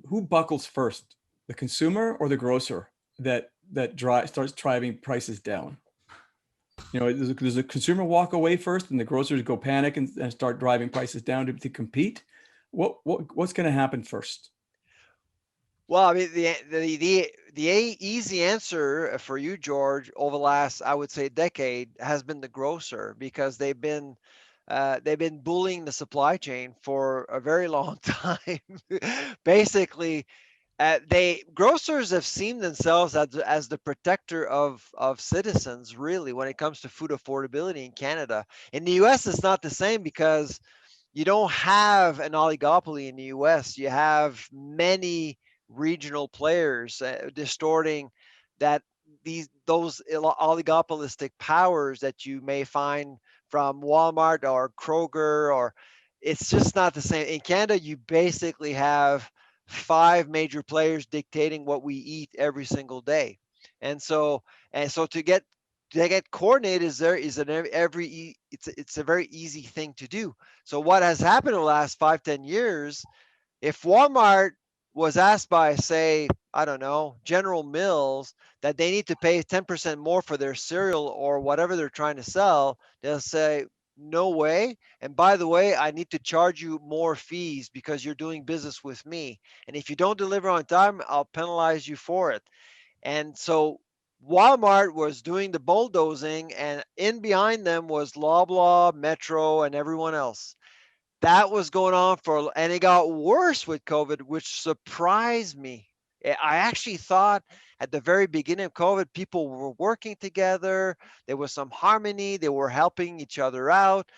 who buckles first, the consumer or the grocer that starts driving prices down? Does a consumer walk away first and the grocers go panic and start driving prices down to compete? What's going to happen first? Well, I mean, the easy answer for you, George, over the last, I would say, decade has been the grocer, because they've been bullying the supply chain for a very long time. Basically, they grocers have seen themselves as the protector of citizens, really, when it comes to food affordability in Canada. In the U.S., it's not the same, because you don't have an oligopoly in the US. You have many regional players distorting that those oligopolistic powers that you may find from Walmart or Kroger, or it's just not the same. In Canada, you basically have five major players dictating what we eat every single day. And so to get coordinated it's a very easy thing to do. So what has happened in the last 5-10 years, if Walmart was asked by, say, I don't know, General Mills, that they need to pay 10% more for their cereal or whatever they're trying to sell, they'll say, no way. And by the way, I need to charge you more fees because you're doing business with me. And if you don't deliver on time, I'll penalize you for it. And so Walmart was doing the bulldozing, and in behind them was Loblaw, Metro, and everyone else. That was going on and it got worse with COVID, which surprised me. I actually thought at the very beginning of COVID, people were working together. There was some harmony. They were helping each other out.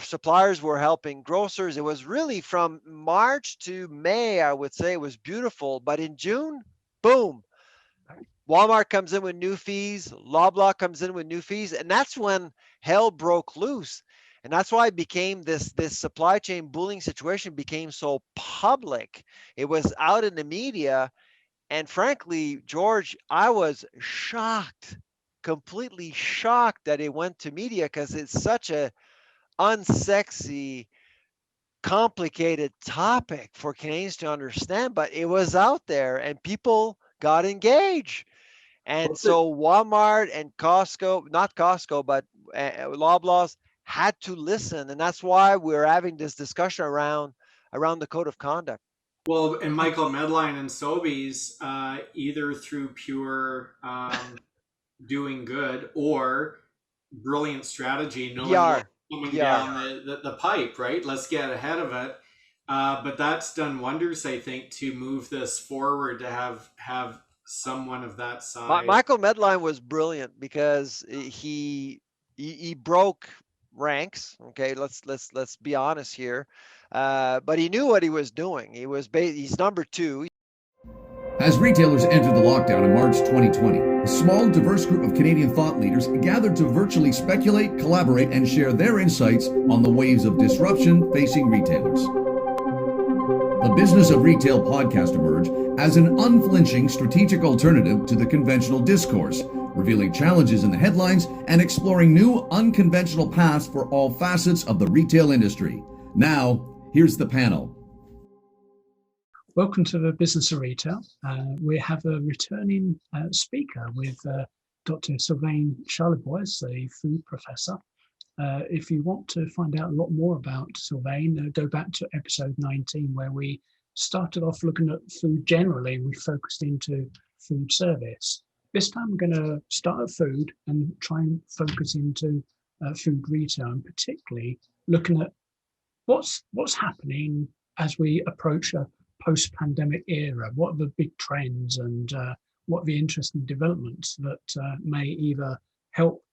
Suppliers were helping grocers. It was really from March to May, I would say it was beautiful. But in June, boom, Walmart comes in with new fees, Loblaw comes in with new fees, and that's when hell broke loose. And that's why it became this supply chain bullying situation became so public. It was out in the media, and frankly, George, I was shocked, completely shocked that it went to media, because it's such a unsexy, complicated topic for Canadians to understand, but it was out there and people got engaged. And so Walmart and Costco, not Costco, but Loblaws had to listen. And that's why we're having this discussion around the code of conduct. Well, and Michael Medline and Sobeys, either through pure doing good or brilliant strategy, knowing what's PR, coming PR. down the pipe, right? Let's get ahead of it. But that's done wonders, I think, to move this forward, to have someone of that size. Michael Medline was brilliant because he broke ranks. Okay, let's be honest here. But he knew what he was doing. He's number two. As retailers entered the lockdown in March 2020, a small, diverse group of Canadian thought leaders gathered to virtually speculate, collaborate, and share their insights on the waves of disruption facing retailers. The Business of Retail podcast emerged as an unflinching strategic alternative to the conventional discourse, revealing challenges in the headlines and exploring new, unconventional paths for all facets of the retail industry. Now, here's the panel. Welcome to the Business of Retail. We have a returning speaker with Dr. Sylvain Charlebois, a food professor. If you want to find out a lot more about Sylvain, go back to episode 19, where we started off looking at food generally. We focused into food service. This time we're going to start at food and try and focus into food retail, and particularly looking at what's happening as we approach a post-pandemic era. What are the big trends, and what are the interesting developments that may either help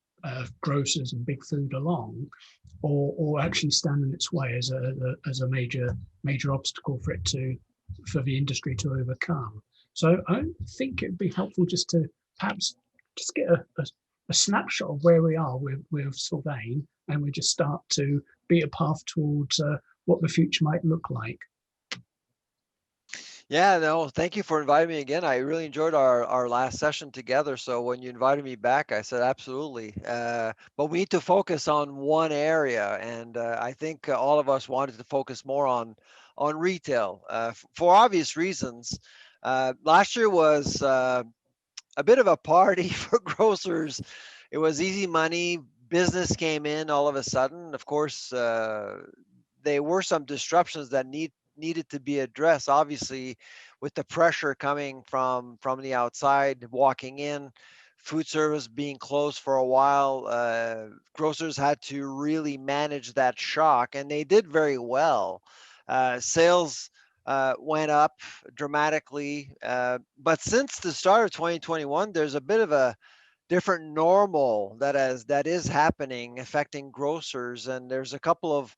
grocers and big food along, or actually stand in its way as a major obstacle for the industry to overcome. So I think it'd be helpful just to perhaps just get a snapshot of where we are with Sylvain, and we just start to beat a path towards what the future might look like. Yeah, no, thank you for inviting me again. I really enjoyed our last session together. So when you invited me back, I said absolutely. But we need to focus on one area, and I think all of us wanted to focus more on on retail for obvious reasons. Last year was a bit of a party for grocers. It was easy money. Business came in all of a sudden. Of course, there were some disruptions that needed to be addressed. Obviously, with the pressure coming from the outside, walking in, food service being closed for a while, grocers had to really manage that shock, and they did very well. Sales went up dramatically, but since the start of 2021, there's a bit of a different normal that is happening affecting grocers, and there's a couple of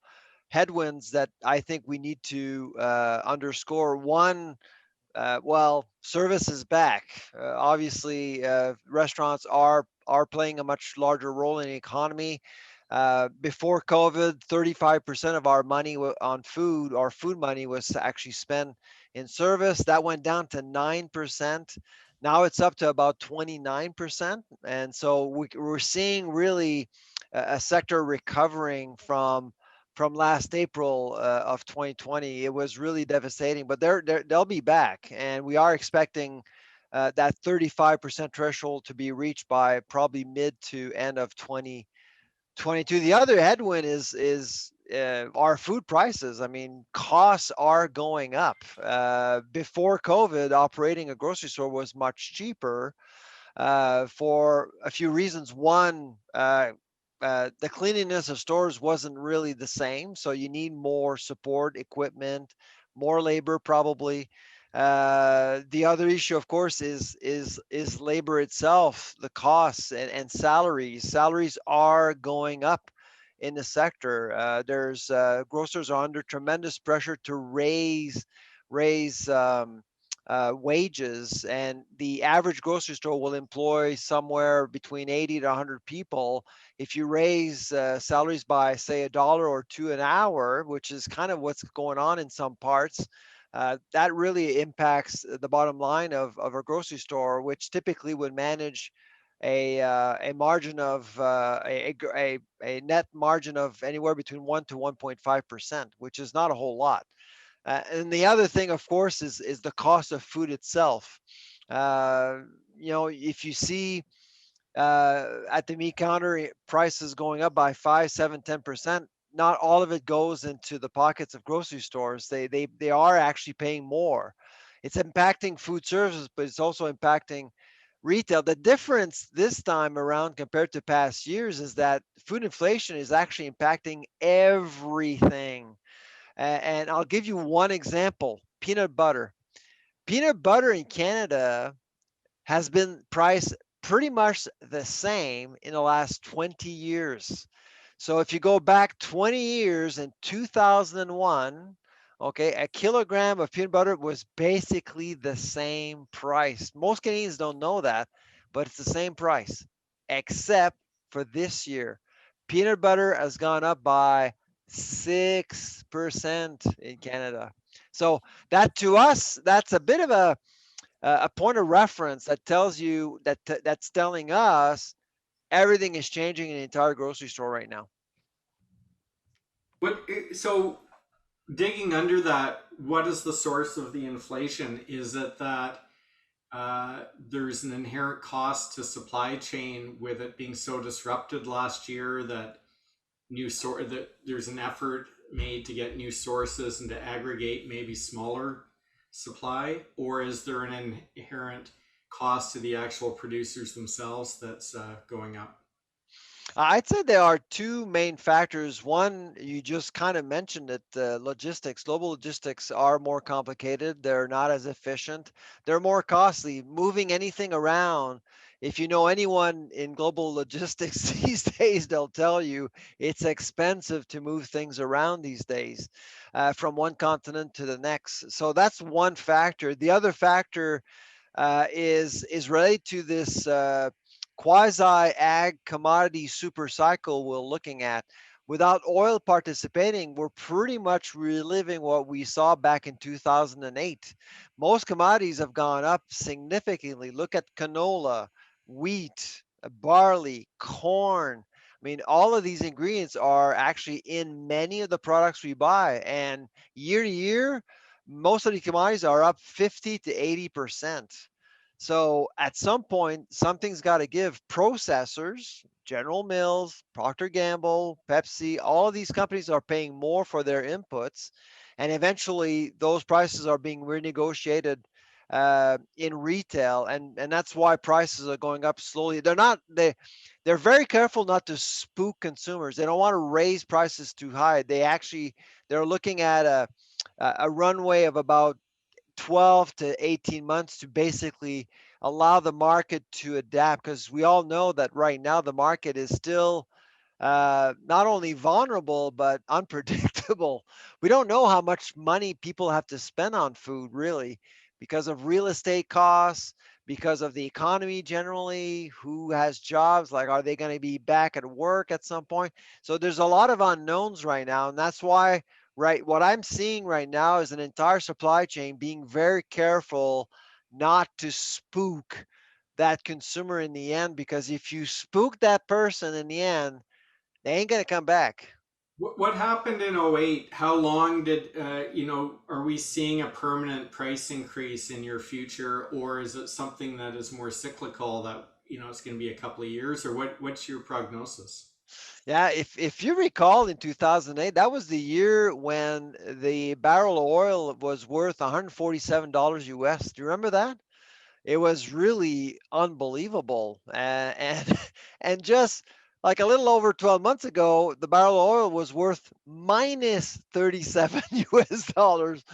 headwinds that I think we need to underscore. One, well, service is back. Obviously, restaurants are playing a much larger role in the economy. Before COVID, 35% of our money on food, our food money, was actually spent in service. That went down to 9%. Now it's up to about 29%. And so we're seeing really a sector recovering from last April of 2020. It was really devastating, but they'll be back, and we are expecting that 35% threshold to be reached by probably mid to end of 2022. The other headwind is our food prices. I mean, costs are going up. Before COVID, operating a grocery store was much cheaper for a few reasons. One, the cleanliness of stores wasn't really the same, so you need more support equipment, more labor probably. The other issue, of course, is labor itself, the costs and salaries. Salaries are going up in the sector. There's grocers are under tremendous pressure to raise wages, and the average grocery store will employ somewhere between 80 to 100 people. If you raise salaries by, say, $1 or $2 an hour, which is kind of what's going on in some parts, that really impacts the bottom line of a grocery store, which typically would manage a margin of a net margin of anywhere between 1 to 1.5%, which is not a whole lot. And the other thing, of course, is the cost of food itself. If you see at the meat counter prices going up by 5, 7, 10%, not all of it goes into the pockets of grocery stores. They are actually paying more. It's impacting food services, but it's also impacting retail. The difference this time around compared to past years is that food inflation is actually impacting everything. And I'll give you one example: peanut butter. Peanut butter in Canada has been priced pretty much the same in the last 20 years. So if you go back 20 years, in 2001, okay, a kilogram of peanut butter was basically the same price. Most Canadians don't know that, but it's the same price, except for this year. Peanut butter has gone up by 6% in Canada. So that, to us, that's a bit of a point of reference that tells you that's telling us everything is changing in the entire grocery store right now. So digging under that, what is the source of the inflation? Is it that there's an inherent cost to supply chain with it being so disrupted last year that that there's an effort made to get new sources and to aggregate maybe smaller supply, or is there an inherent cost to the actual producers themselves that's going up? I'd say there are two main factors. One, you just kind of mentioned it, logistics. Global logistics are more complicated. They're not as efficient. They're more costly. Moving anything around, if you know anyone in global logistics these days, they'll tell you it's expensive to move things around these days from one continent to the next. So that's one factor. The other factor is related to this quasi ag commodity super cycle we're looking at. Without oil participating, we're pretty much reliving what we saw back in 2008. Most commodities have gone up significantly. Look at canola, wheat, barley, corn. I mean, all of these ingredients are actually in many of the products we buy, and year to year, most of the commodities are up 50 to 80%. So at some point, something's got to give. Processors, General Mills, Procter Gamble, Pepsi, all of these companies are paying more for their inputs, and eventually those prices are being renegotiated in retail, and that's why prices are going up slowly. They're very careful not to spook consumers. They don't want to raise prices too high. They're looking at a runway of about 12 to 18 months to basically allow the market to adapt, because we all know that right now the market is still not only vulnerable but unpredictable. We don't know how much money people have to spend on food, really, because of real estate costs, because of the economy generally, who has jobs, like are they going to be back at work at some point? So there's a lot of unknowns right now, and that's why, right, what I'm seeing right now is an entire supply chain being very careful not to spook that consumer in the end, because if you spook that person in the end, they ain't gonna come back. What happened in '08? How long did, are we seeing a permanent price increase in your future, or is it something that is more cyclical that, it's going to be a couple of years, or what's your prognosis? Yeah, if you recall, in 2008, that was the year when the barrel of oil was worth $147 US. Do you remember that? It was really unbelievable. And and just like a little over 12 months ago, the barrel of oil was worth minus 37 US dollars.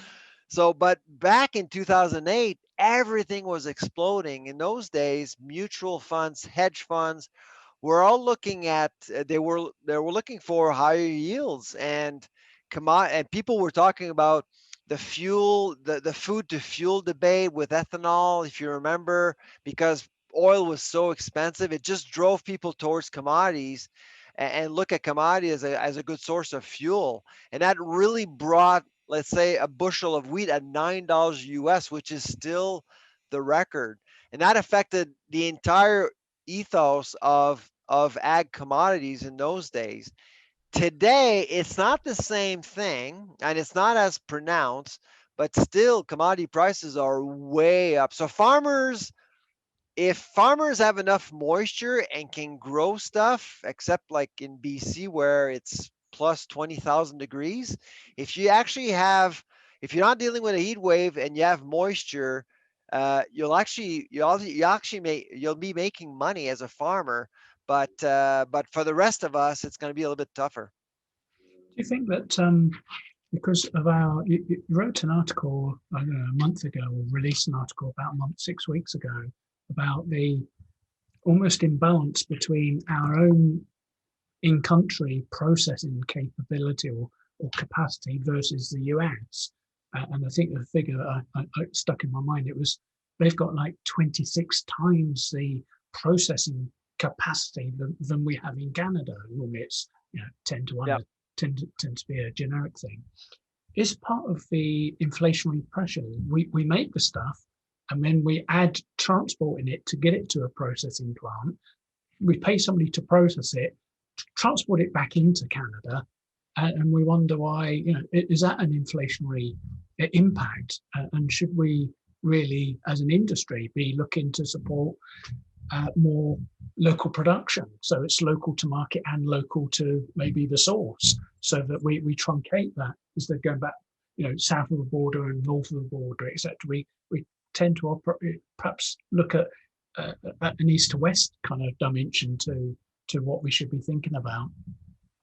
So, but back in 2008, everything was exploding. In those days, mutual funds, hedge funds, we're all looking at they were looking for higher yields, and and people were talking about the food to fuel debate with ethanol, if you remember, because oil was so expensive, it just drove people towards commodities, and look at commodity as a good source of fuel. And that really brought, let's say, a bushel of wheat at $9 US, which is still the record. And that affected the entire ethos of ag commodities in those days. Today, it's not the same thing, and it's not as pronounced, but still commodity prices are way up. So if farmers have enough moisture and can grow stuff, except like in BC where it's plus 20,000 degrees, if you actually have, if you're not dealing with a heat wave and you have moisture, you'll be making money as a farmer. But for the rest of us, it's going to be a little bit tougher. Do you think that because of you wrote an article, I don't know, a month ago, or released an article about a month, 6 weeks ago, about the almost imbalance between our own in-country processing capability or capacity versus the US. And I think the figure that I stuck in my mind, it was they've got like 26 times the processing capacity than we have in Canada. Normally it's 10 to 1, Yep. tend to be a generic thing. Is part of the inflationary pressure. We make the stuff and then we add transport in it to get it to a processing plant. We pay somebody to process it, transport it back into Canada, and we wonder why, is that an inflationary impact? And should we really, as an industry, be looking to support more local production, so it's local to market and local to maybe the source, so that we truncate that instead of going back, south of the border and north of the border, etc. We tend to perhaps look at an east to west kind of dimension to what we should be thinking about.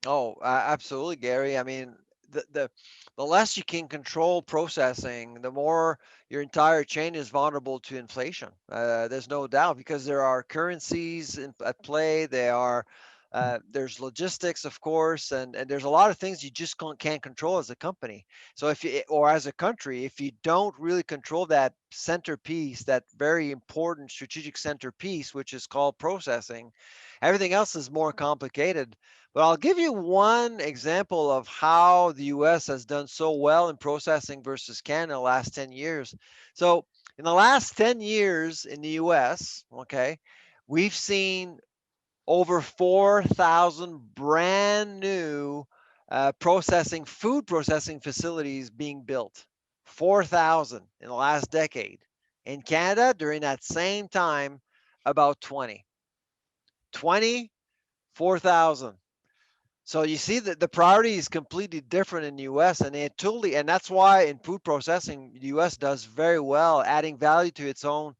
Oh, absolutely, Gary. I mean, the less you can control processing, the more your entire chain is vulnerable to inflation. There's no doubt, because there are currencies at play. There's logistics, of course, and there's a lot of things you just can't control as a company. So or as a country, if you don't really control that centerpiece, that very important strategic centerpiece, which is called processing, everything else is more complicated. But I'll give you one example of how the US has done so well in processing versus Canada the last 10 years. So in the last 10 years in the US, okay, we've seen over 4,000 brand new food processing facilities being built. 4,000 in the last decade. In Canada, during that same time, about 4,000. So you see that the priority is completely different in the US, and and that's why in food processing, the US does very well, adding value to its own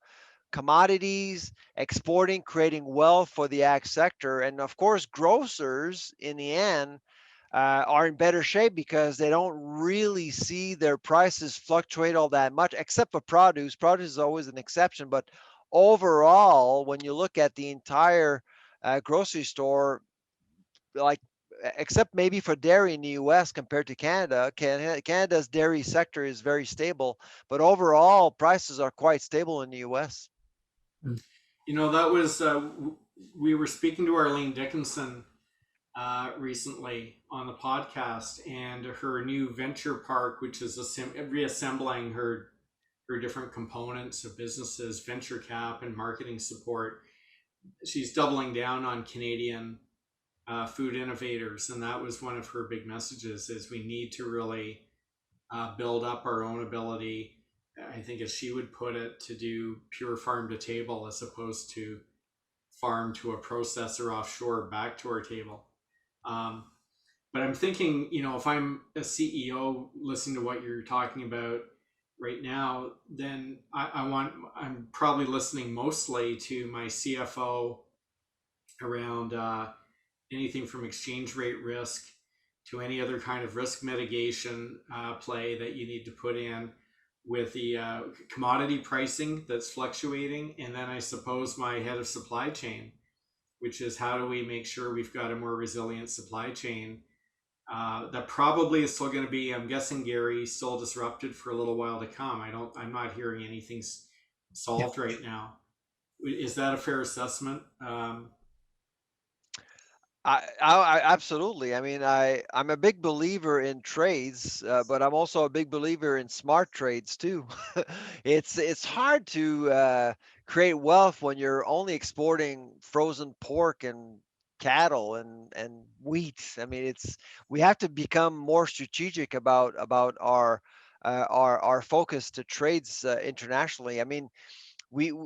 commodities, exporting, creating wealth for the ag sector. And of course, grocers in the end are in better shape because they don't really see their prices fluctuate all that much, except for produce. Produce is always an exception. But overall, when you look at the entire grocery store, like except maybe for dairy in the US compared to Canada's dairy sector is very stable, but overall prices are quite stable in the US. You know, that was we were speaking to Arlene Dickinson recently on the podcast, and her new venture park, which is reassembling her different components of businesses, venture cap and marketing support. She's doubling down on Canadian food innovators, and that was one of her big messages: is we need to really build up our own ability. I think, as she would put it, to do pure farm to table as opposed to farm to a processor offshore back to our table. Um, but I'm thinking, you know, if I'm a CEO listening to what you're talking about right now, then I'm probably listening mostly to my CFO around anything from exchange rate risk to any other kind of risk mitigation play that you need to put in with the commodity pricing that's fluctuating. And then I suppose my head of supply chain, which is how do we make sure we've got a more resilient supply chain that probably is still going to be, I'm guessing, Gary, still disrupted for a little while to come. I'm not hearing anything's solved right now. Is that a fair assessment? I absolutely. I mean, I'm a big believer in trades, but I'm also a big believer in smart trades too. It's hard to create wealth when you're only exporting frozen pork and cattle and wheat. I mean, we have to become more strategic about our focus to trades internationally. I mean,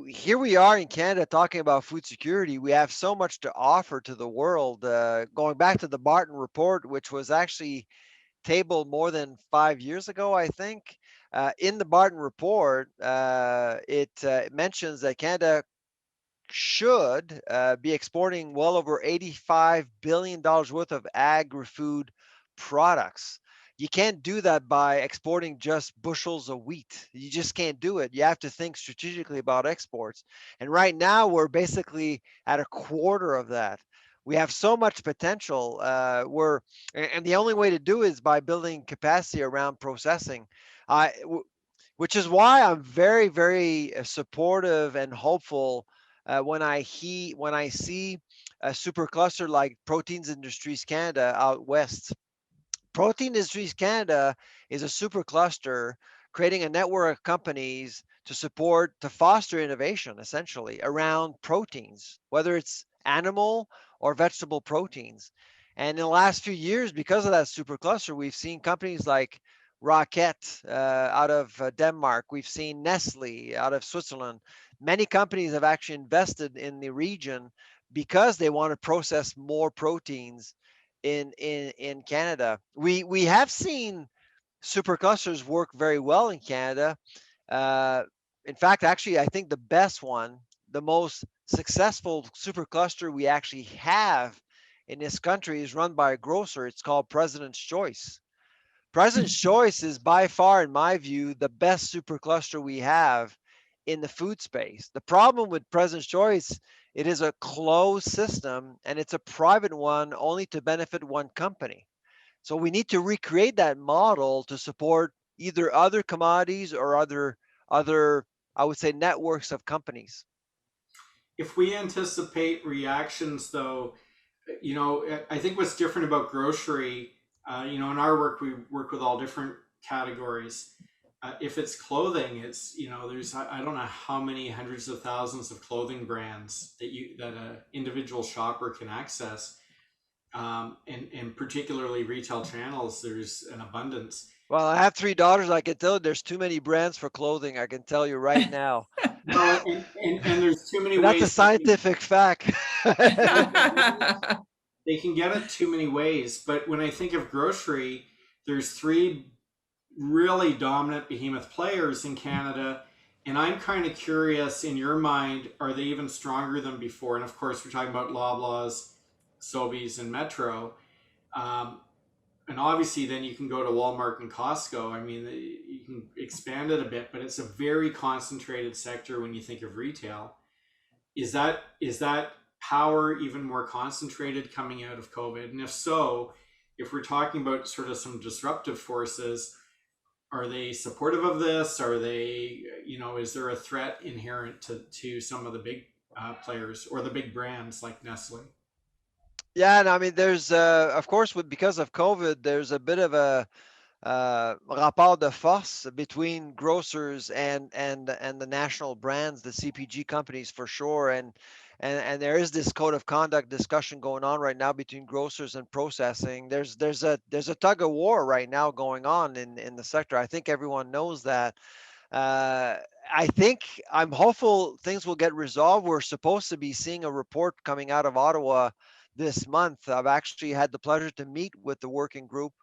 here we are in Canada talking about food security. We have so much to offer to the world. Going back to the Barton report, which was actually tabled more than 5 years ago, I think. In the Barton report, it mentions that Canada should be exporting well over $85 billion worth of agri-food products. You can't do that by exporting just bushels of wheat. You just can't do it. You have to think strategically about exports. And right now, we're basically at a quarter of that. We have so much potential. And the only way to do it is by building capacity around processing. Which is why I'm very, very supportive and hopeful when I see a super cluster like Proteins Industries Canada out west. Protein Industries Canada is a super cluster creating a network of companies to foster innovation essentially around proteins, whether it's animal or vegetable proteins. And in the last few years, because of that super cluster, we've seen companies like Rocket out of Denmark. We've seen Nestle out of Switzerland. Many companies have actually invested in the region because they want to process more proteins in Canada. We have seen superclusters work very well in Canada. Uh, in fact, actually, I think the best one, the most successful supercluster we actually have in this country is run by a grocer. It's called President's Choice. President's Choice is by far, in my view, the best supercluster we have in the food space. The problem with President's Choice, it is a closed system and it's a private one only to benefit one company. So we need to recreate that model to support either other commodities or other I would say networks of companies. If we anticipate reactions, though, you know, I think what's different about grocery, you know, in our work, we work with all different categories. if it's clothing, it's, there's, I don't know how many hundreds of thousands of clothing brands that a individual shopper can access. And particularly retail channels, there's an abundance. Well, I have 3 daughters. I can tell you there's too many brands for clothing. I can tell you right now. Well, and there's too many That's a ways scientific fact. they can get it too many ways. But when I think of grocery, there's three really dominant behemoth players in Canada. And I'm kind of curious, in your mind, are they even stronger than before? And of course, we're talking about Loblaws, Sobeys, and Metro. And obviously, then you can go to Walmart and Costco. I mean, you can expand it a bit, but it's a very concentrated sector when you think of retail. Is that power even more concentrated coming out of COVID? And if so, if we're talking about sort of some disruptive forces, are they supportive of this? Are they, is there a threat inherent to some of the big players or the big brands like Nestle? Yeah, and I mean, there's of course, because of COVID, there's a bit of a rapport de force between grocers and the national brands, the CPG companies for sure, and there is this code of conduct discussion going on right now between grocers and processing. There's a tug of war right now going on in the sector. I think everyone knows that. I think I'm hopeful things will get resolved. We're supposed to be seeing a report coming out of Ottawa this month. I've actually had the pleasure to meet with the working group,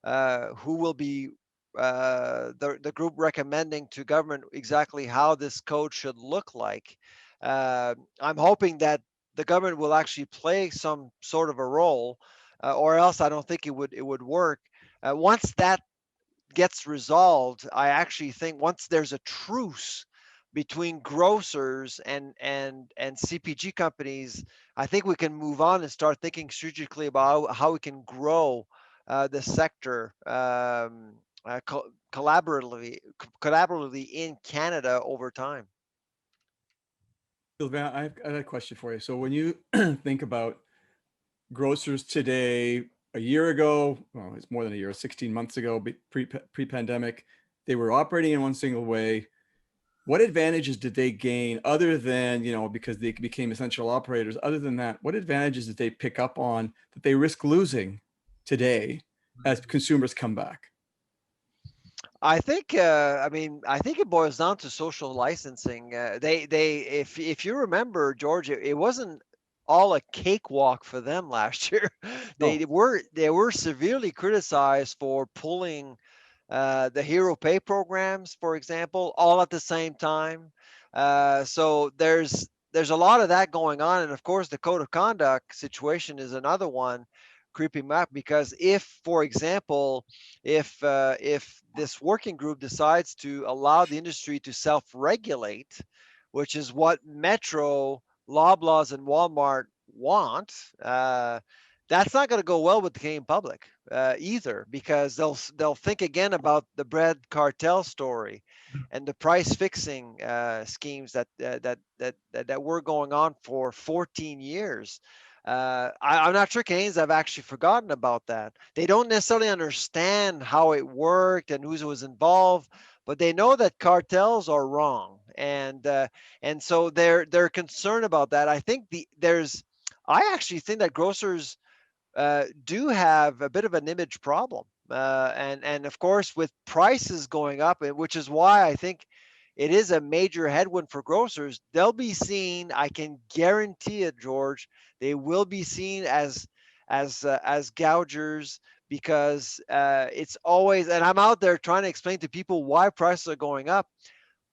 who will be the group recommending to government exactly how this code should look like. I'm hoping that the government will actually play some sort of a role, or else I don't think it would work. Once that gets resolved, I actually think once there's a truce between grocers and CPG companies, I think we can move on and start thinking strategically about how we can grow the sector collaboratively in Canada over time. Sylvain, I have a question for you. So when you think about grocers today, a year ago, well, it's more than a year, 16 months ago, pre-pandemic, they were operating in one single way. What advantages did they gain other than, because they became essential operators? Other than that, what advantages did they pick up on that they risk losing today as consumers come back? I think, I think it boils down to social licensing. If you remember, George, it wasn't all a cakewalk for them last year. No. They were severely criticized for pulling the hero pay programs, for example, all at the same time. So there's a lot of that going on, and of course, the code of conduct situation is another one creeping up, because if, for example, if this working group decides to allow the industry to self-regulate, which is what Metro, Loblaws, and Walmart want, that's not going to go well with the Canadian public either, because they'll think again about the bread cartel story and the price fixing schemes that were going on for 14 years. I'm not sure Canadians have actually forgotten about that. They don't necessarily understand how it worked and who was involved, but they know that cartels are wrong, and so they're concerned about that. I actually think that grocers do have a bit of an image problem, and of course with prices going up, which is why I think it is a major headwind for grocers. They'll be seen, I can guarantee it, George. They will be seen as gougers, because it's always, and I'm out there trying to explain to people why prices are going up,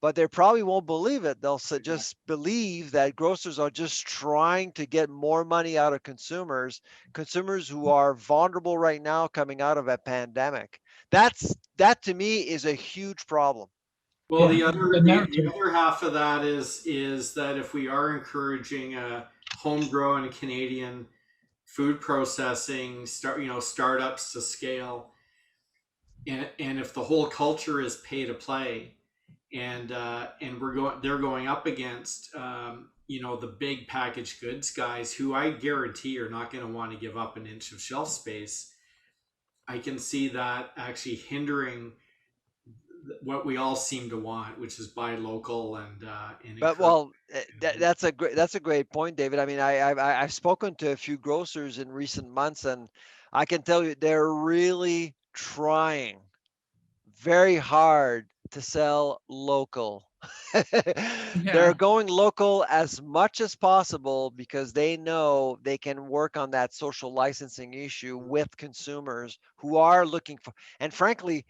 but they probably won't believe it. They'll just believe that grocers are just trying to get more money out of consumers who are vulnerable right now coming out of a pandemic. That to me is a huge problem. Well, Yeah, the the narrative. other half of that is that if we are encouraging a homegrown Canadian food processing startups to scale, and if the whole culture is pay to play, and they're going up against the big packaged goods guys, who I guarantee are not going to want to give up an inch of shelf space. I can see that actually hindering what we all seem to want, which is buy local and But encourage. that's a great point, David. I mean, I've spoken to a few grocers in recent months, and I can tell you they're really trying very hard to sell local. Yeah. They're going local as much as possible because they know they can work on that social licensing issue with consumers who are looking for. And frankly,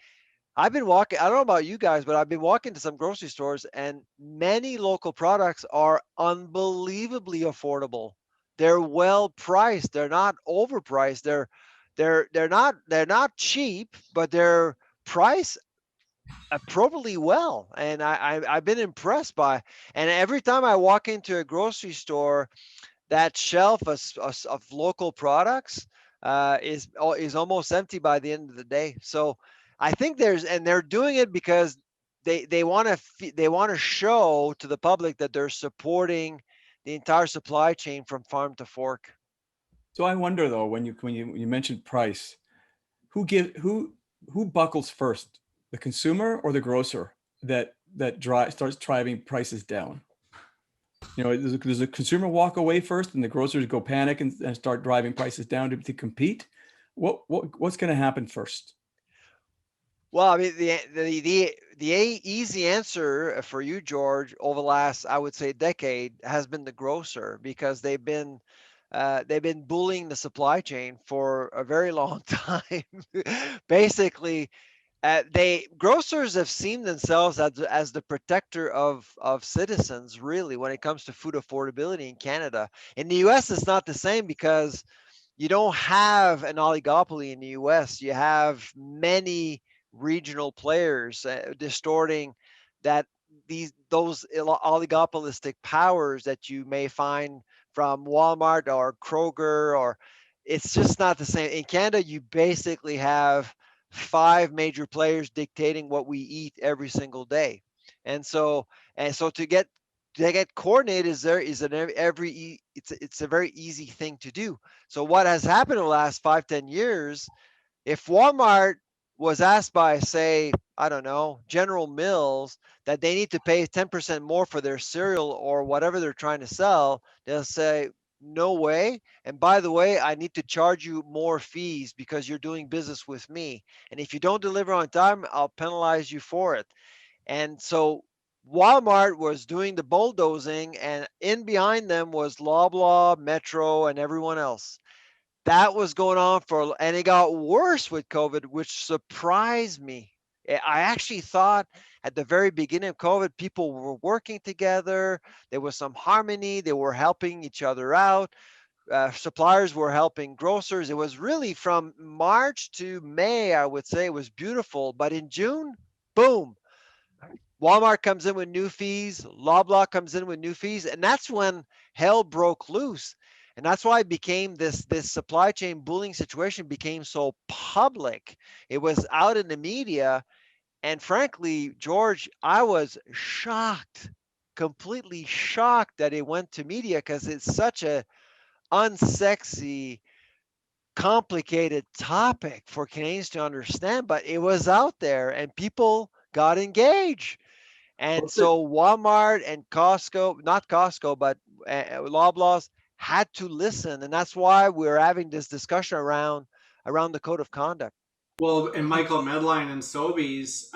I've been walking, I don't know about you guys, but I've been walking to some grocery stores and many local products are unbelievably affordable. They're well priced. They're not overpriced. They're not cheap, but they're priced appropriately well. And I've been impressed by. And every time I walk into a grocery store, that shelf of local products is almost empty by the end of the day. So I think they're doing it because they want to show to the public that they're supporting the entire supply chain from farm to fork. So I wonder though, when you mentioned price, who give who buckles first, the consumer or the grocer that starts driving prices down? Does a consumer walk away first and the grocers go panic and start driving prices down to compete? What's going to happen first? Well, I mean, the easy answer for you, George, over the last, I would say, decade has been the grocer because they've been bullying the supply chain for a very long time. Basically, they grocers have seen themselves as the protector of citizens, really, when it comes to food affordability in Canada. In the U.S., it's not the same because you don't have an oligopoly in the US. You have many regional players distorting that those oligopolistic powers that you may find from Walmart or Kroger, or it's just not the same. In Canada, you basically have five major players dictating what we eat every single day. And so to get coordinated it's a very easy thing to do. So what has happened in the last 5-10 years, if Walmart was asked by, say, I don't know, General Mills, that they need to pay 10% more for their cereal or whatever they're trying to sell, they'll say, no way. And by the way, I need to charge you more fees because you're doing business with me. And if you don't deliver on time, I'll penalize you for it. And so Walmart was doing the bulldozing, and in behind them was Loblaw, Metro, and everyone else. That was going on and it got worse with COVID, which surprised me. I actually thought at the very beginning of COVID, people were working together. There was some harmony. They were helping each other out. Suppliers were helping grocers. It was really from March to May, I would say it was beautiful. But in June, boom, Walmart comes in with new fees, Loblaw comes in with new fees, and that's when hell broke loose. And that's why it became this supply chain bullying situation became so public. It was out in the media, and frankly, George, I was shocked, completely shocked that it went to media because it's such a unsexy, complicated topic for Canadians to understand, but it was out there and people got engaged. And What's it? so Walmart and Costco, not Costco, but Loblaws had to listen. And that's why we're having this discussion around the code of conduct. Well, and Michael Medline and Sobeys,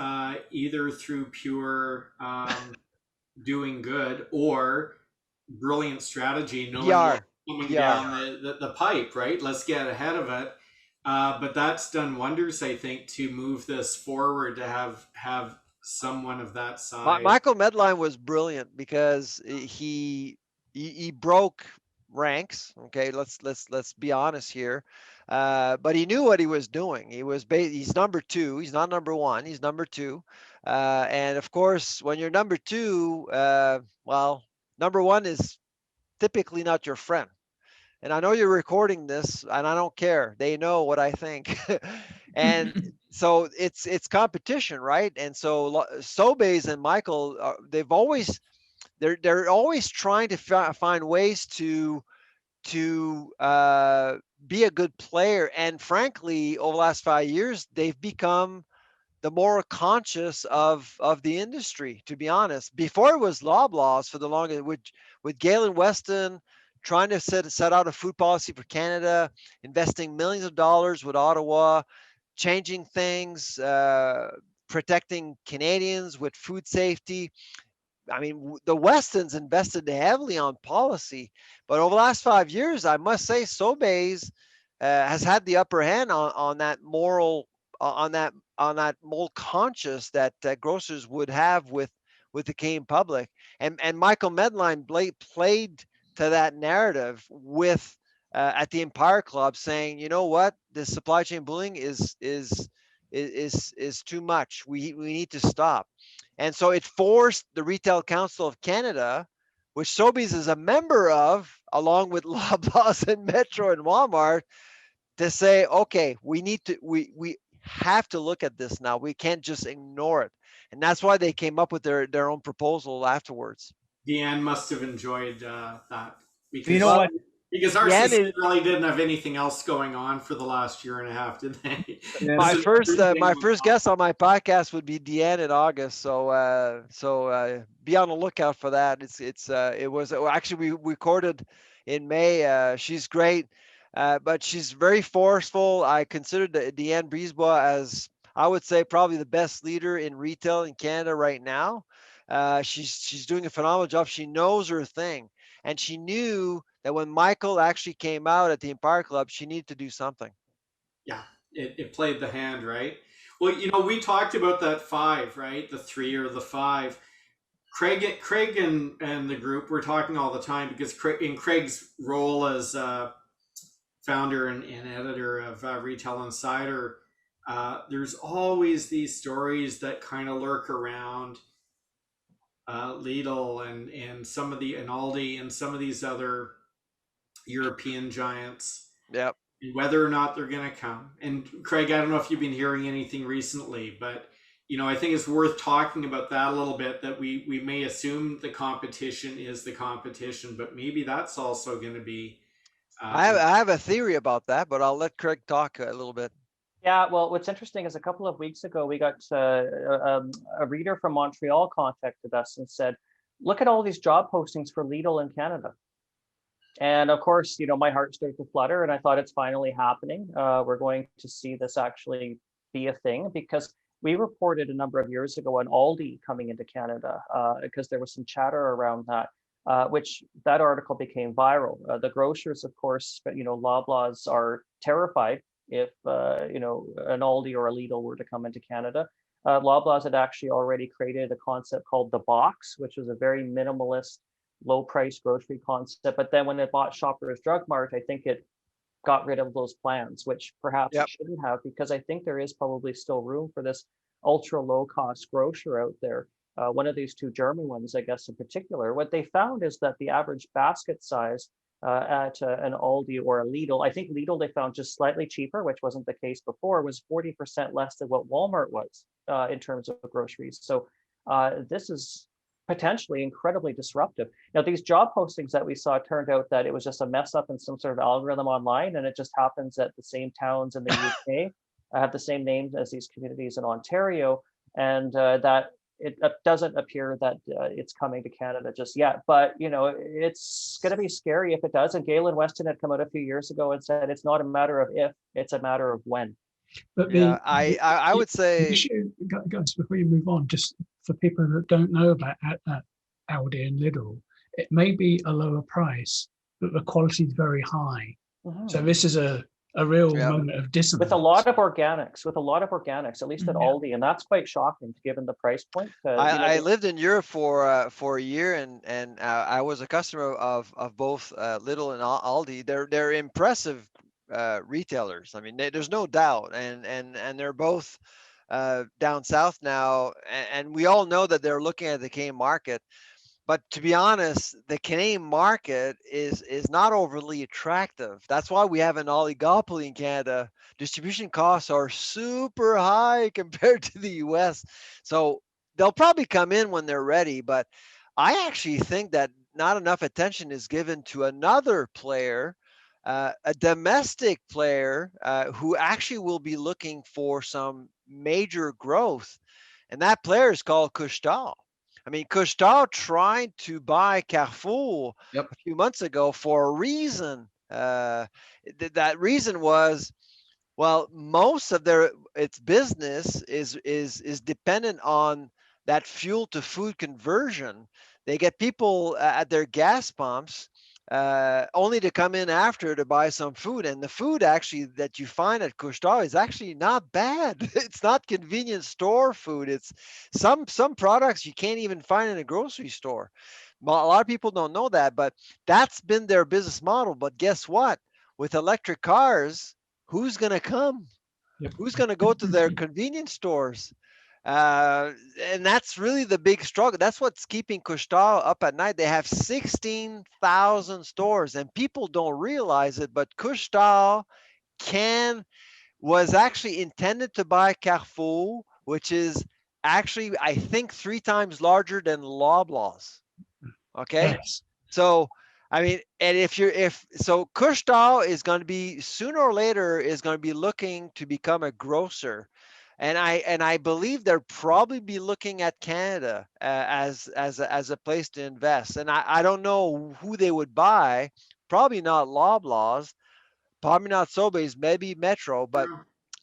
either through pure doing good or brilliant strategy, knowing what's PR, coming PR. down the pipe, right? Let's get ahead of it. But that's done wonders, I think, to move this forward, to have someone of that size. Michael Medline was brilliant because he broke ranks. Okay, let's be honest here. But he knew what he was doing. He's number two. He's not number one. He's number two. And of course, when you're number two, well, number one is typically not your friend. And I know you're recording this, and I don't care. They know what I think. And so it's competition, right? And so Sobeys and Michael, they're always trying to find ways to be a good player. And frankly, over the last 5 years, they've become the more conscious of the industry, to be honest. Before it was Loblaws for the longest, with Galen Weston trying to set out a food policy for Canada, investing millions of dollars with Ottawa, changing things, protecting Canadians with food safety. I mean, the Westons invested heavily on policy, but over the last 5 years, I must say, Sobeys has had the upper hand on that moral, on that more conscious that grocers would have with the Canadian public, and Michael Medline played to that narrative with at the Empire Club, saying, you know what, this supply chain bullying is too much. We need to stop. And so it forced the Retail Council of Canada, which Sobeys is a member of, along with Loblaws and Metro and Walmart, to say, okay, we have to look at this now. We can't just ignore it. And that's why they came up with their own proposal afterwards. Deanne must have enjoyed that because You know what? Because RCC really didn't have anything else going on for the last year and a half, did they? Yeah. My first guest on my podcast would be Deanne in August, so be on the lookout for that. It was actually we recorded in May. She's great, but she's very forceful. I consider Deanne Brisebois as, I would say, probably the best leader in retail in Canada right now. She's doing a phenomenal job. She knows her thing, and she knew that when Michael actually came out at the Empire Club, she needed to do something. Yeah, it played the hand, right? Well, we talked about that 5, right? The 3 or the 5. Craig and the group were talking all the time because in Craig's role as founder and editor of Retail Insider, there's always these stories that kind of lurk around Lidl and some of the, and Aldi and some of these other European giants. Yep. And whether or not they're going to come. And Craig, I don't know if you've been hearing anything recently, but I think it's worth talking about that a little bit, that we may assume the competition is the competition, but maybe that's also going to be I have a theory about that, but I'll let Craig talk a little bit. Yeah, well, what's interesting is a couple of weeks ago, we got a reader from Montreal contacted us and said, look at all these job postings for Lidl in Canada. And of course, my heart started to flutter, and I thought, it's finally happening. We're going to see this actually be a thing, because we reported a number of years ago on Aldi coming into Canada, because there was some chatter around that, which that article became viral. The grocers, of course, but Loblaws are terrified if an Aldi or a Lidl were to come into Canada. Loblaws had actually already created a concept called the box, which was a very minimalist, low price grocery concept. But then when it bought Shoppers Drug Mart, I think it got rid of those plans, which perhaps it shouldn't have, because I think there is probably still room for this ultra low cost grocer out there. One of these 2 German ones, I guess, in particular. What they found is that the average basket size at an Aldi or a Lidl, I think Lidl they found just slightly cheaper, which wasn't the case before, was 40% less than what Walmart was in terms of groceries. So this is potentially incredibly disruptive. Now, these job postings that we saw turned out that it was just a mess up in some sort of algorithm online, and it just happens that the same towns in the UK have the same names as these communities in Ontario, and that it doesn't appear that it's coming to Canada just yet. But it's going to be scary if it does. And Galen Weston had come out a few years ago and said it's not a matter of if, it's a matter of when. But I would say, guys, before you move on, just for people that don't know about Aldi and Lidl, it may be a lower price, but the quality is very high. Mm-hmm. So this is a real moment of dissonance. With a lot of organics, at least at Aldi, and that's quite shocking given the price point. I lived in Europe for a year, and I was a customer of both Lidl and Aldi. They're impressive retailers. I mean, there's no doubt, and they're both down south now, and we all know that they're looking at the Canadian market. But to be honest, the Canadian market is not overly attractive. That's why we have an oligopoly in Canada. Distribution costs are super high compared to the US. So they'll probably come in when they're ready. But I actually think that not enough attention is given to another player, a domestic player who actually will be looking for some major growth, and that player is called Couche-Tard. I mean, Couche-Tard tried to buy Carrefour Yep. a few months ago for a reason. That reason was, well, most of its business is dependent on that fuel to food conversion. They get people at their gas pumps only to come in after to buy some food, and the food actually that you find at Couche-Tard is actually not bad. It's not convenience store food. It's some products you can't even find in a grocery store. Well, a lot of people don't know that, but that's been their business model. But guess what? With electric cars, who's going to come? Yep. Who's going to go to their convenience stores? And that's really the big struggle. That's what's keeping Couche-Tard up at night. They have 16,000 stores, and people don't realize it, but Couche-Tard was actually intended to buy Carrefour, which is actually, I think, 3 times larger than Loblaws. Okay. Yes. So, I mean, and so Couche-Tard is going to be sooner or later is going to be looking to become a grocer. And I believe they'll probably be looking at Canada as a place to invest. And I don't know who they would buy. Probably not Loblaws, probably not Sobeys, maybe Metro. But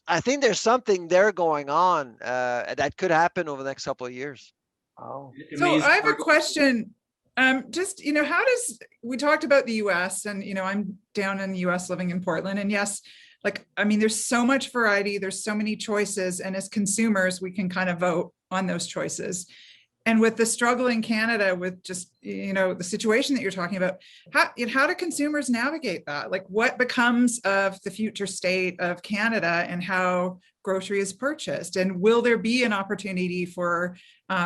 I think there's something there going on that could happen over the next couple of years. Oh, So I have a question. Just, we talked about the US, and, I'm down in the US living in Portland, and yes, there's so much variety, there's so many choices, and as consumers, we can kind of vote on those choices. And with the struggle in Canada with just, the situation that you're talking about, how do consumers navigate that? Like, what becomes of the future state of Canada and how grocery is purchased? And will there be an opportunity for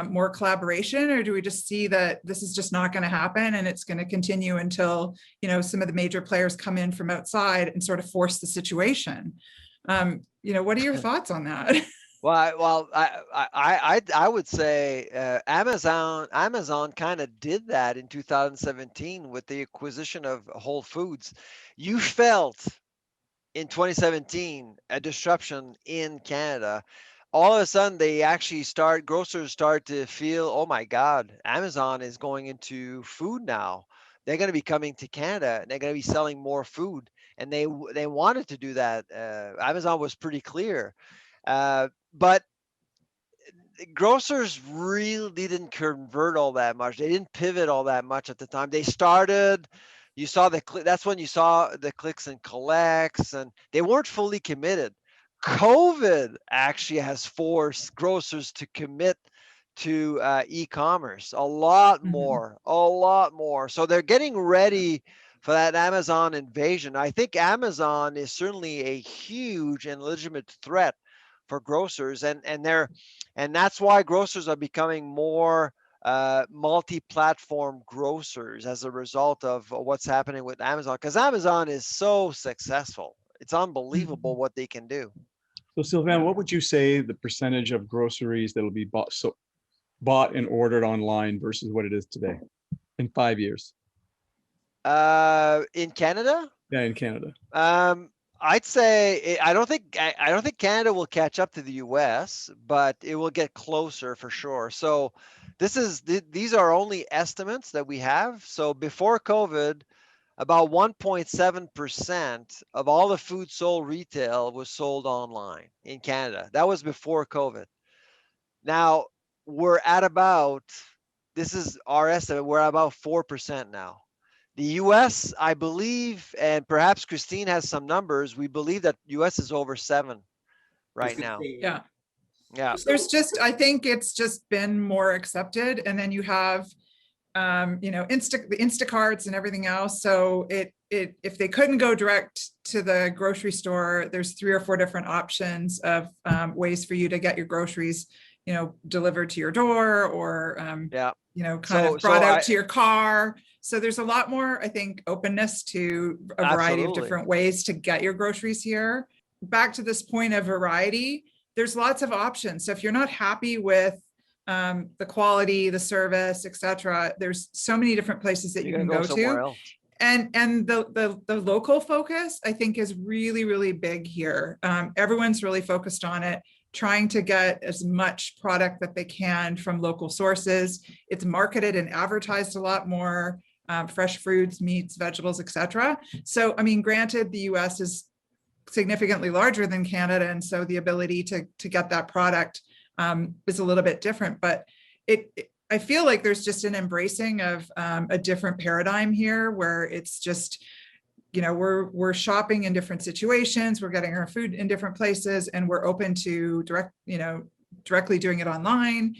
more collaboration, or do we just see that this is just not going to happen and it's going to continue until, some of the major players come in from outside and sort of force the situation? What are your thoughts on that? Well, I would say Amazon kind of did that in 2017 with the acquisition of Whole Foods. You felt in 2017 a disruption in Canada. All of a sudden, grocers start to feel, oh my God, Amazon is going into food now. They're going to be coming to Canada and they're going to be selling more food. And they wanted to do that. Amazon was pretty clear. But grocers really didn't convert all that much. They didn't pivot all that much at the time. They started, that's when you saw the clicks and collects, and they weren't fully committed. COVID actually has forced grocers to commit to e-commerce a lot more. So they're getting ready for that Amazon invasion. I think Amazon is certainly a huge and legitimate threat for grocers, and that's why grocers are becoming more multi-platform grocers as a result of what's happening with Amazon, because Amazon is so successful. It's unbelievable what they can do. So Sylvain, what would you say the percentage of groceries that will be bought and ordered online versus what it is today in 5 years? In Canada? Yeah, in Canada. I'd say I don't think Canada will catch up to the US, but it will get closer for sure. So these are only estimates that we have. So before COVID, about 1.7% of all the food sold retail was sold online in Canada. That was before COVID. Now we're at this is our estimate, we're at about 4% now. The US, I believe, and perhaps Christine has some numbers, we believe that US is over 7 right now. Yeah. Yeah. I think it's just been more accepted. And then you have, the Instacarts and everything else. So if they couldn't go direct to the grocery store, there's 3 or 4 different options of ways for you to get your groceries, delivered to your door, or, brought out to your car. So there's a lot more, I think, openness to a variety of different ways to get your groceries here. Back to this point of variety, there's lots of options. So if you're not happy with the quality, the service, etc., there's so many different places that you can go to. And the local focus, I think, is really, really big here. Everyone's really focused on it, trying to get as much product that they can from local sources. It's marketed and advertised a lot more, fresh fruits, meats, vegetables, etc. So, I mean, granted, the US is significantly larger than Canada, and so the ability to get that product is a little bit different, but I feel like there's just an embracing of a different paradigm here, where it's just, you know, we're shopping in different situations, we're getting our food in different places, and we're open to directly doing it online,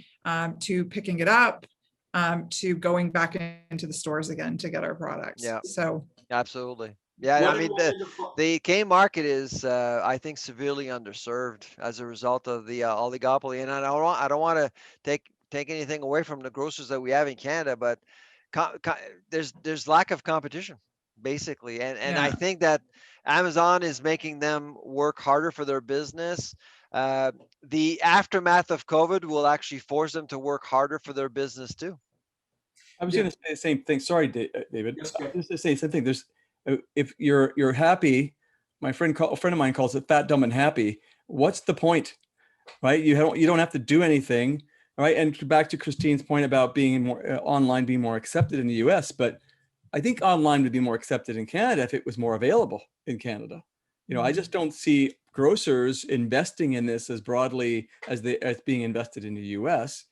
to picking it up, to going back into the stores again to get our products. Yeah. So Absolutely. Yeah, What I a mean, wonderful- the cane market is, I think, severely underserved as a result of the oligopoly. And I don't want to take anything away from the grocers that we have in Canada, but there's lack of competition, basically. And I Yeah. think that Amazon is making them work harder for their business. The aftermath of COVID will actually force them to work harder for their business too. I was going to say the same thing. Sorry, David. Yes, I Jay. was just say the same thing. There's, if you're happy, a friend of mine calls it fat, dumb, and happy. What's the point, right? You don't have to do anything, right? And back to Christine's point about being more online, being more accepted in the U.S., but I think online would be more accepted in Canada if it was more available in Canada. You know, I just don't see grocers investing in this as broadly as being invested in the U.S.